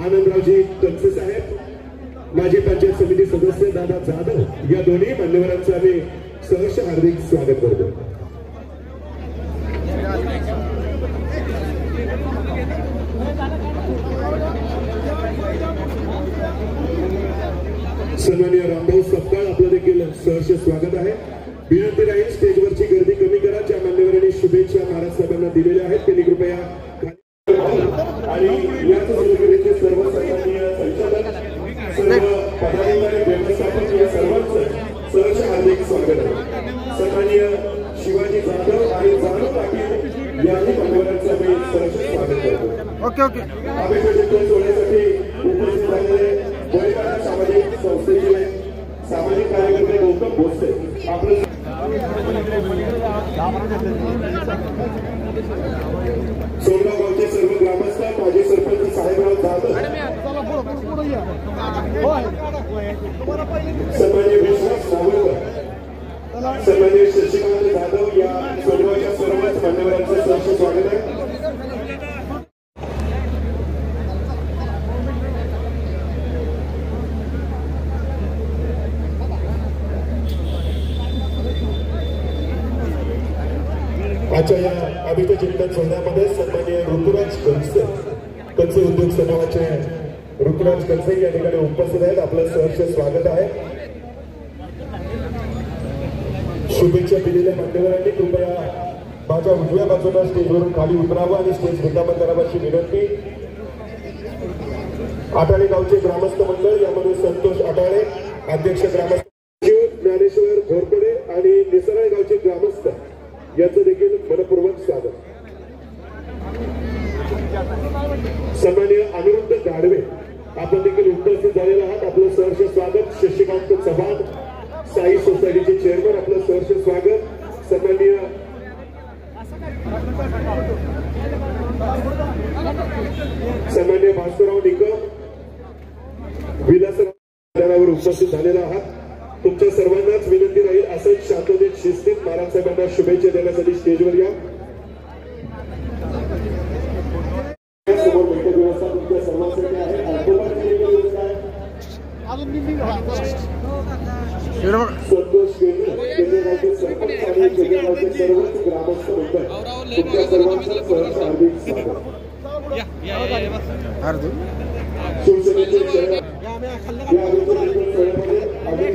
आनंदरावजी कनसे साहेब, माजी पंचायत समिती सदस्य दादा जाधव या दोन्ही मान्यवरांचं आम्ही सहर्ष हार्दिक स्वागत करतो। सन्माननीय रामभाऊ सपकाळ आपलं देखील सहर्ष स्वागत आहे। विनंती राहील स्टेजवरची गर्दी कमी करा। ज्या मान्यवरांनी शुभेच्छा महाराज साहेबांना दिलेल्या आहेत त्यांनी कृपया आणि याच समितीचे सर्व सन्माननीय संचालक, सर्व पदाधिकारी, व्यवस्थापक या सर्वांचं सहर्ष हार्दिक स्वागत आहे। सन्माननीय शिवाजी जाधव आणि जाधव पाटील यांनी मान्यवरांचं आम्ही सहर्ष स्वागत करतो। ओके अभिषेक सोहळ्यासाठी उपस्थित झालेले बोळेवाडा सामाजिक संस्थेचे सामाजिक कार्यकर्ते गौतम भोसले आपलं सोनगाव गावचे सर्व ग्रामस्थ, माजी सरपंच साहेबराव जाधव, सन्माननीय विश्वास नावलकर, सन्माननीय शशिकांत जाधव या सोनगावच्या सर्वच मान्यवरांचं सहर्ष स्वागत आहे। आजच्या या अभित चिंतन सोहळ्यामध्ये सन्माननीय ऋतुराज कनसे उद्योग समूहाचे ऋतुराज कनसे या ठिकाणी उपस्थित आहेत। आपलं सहर्ष स्वागत आहे। शुभेच्छा दिलेल्या मान्यवरांनी कृपया माझ्या उजव्या बाजूला स्टेजवरून खाली उतरावं आणि स्टेज रिकामं करावं अशी विनंती। आटाळे गावचे ग्रामस्थ मंडळ, यामध्ये संतोष आटाळे अध्यक्ष, ग्रामस्थ ज्ञानेश्वर घोरपडे आणि निसराळे गावचे ग्रामस्थ यांचं देखील मनपूर्वक स्वागत। सन्माननीय अनिरुद्ध गाडवे आपण देखील उपस्थित झालेला आहात। आपलं सहर्ष स्वागत। शशिकांत चव्हाण साई सोसायटीचे चेअरमन, आपलं सहर्ष स्वागत। सन्माननीय भास्करराव निकम विलासरावर उपस्थित झालेला आहात। तुमच्या सर्वांनाच विनंती राहील असंच शांततेत शिस्तीत महाराज साहेबांना शुभेच्छा देण्यासाठी स्टेजवर या। समोर बैठक व्यवस्था तुमच्या सर्वांसाठी आहे। संतोष केंद्रगावचे सरपंच आणि केंद्रगावचे सर्वच ग्रामस्थ मंडळ तुमच्या सर्वांचं सहर्ष हार्दिक स्वागत। शिवसेनेचे शहर या आणि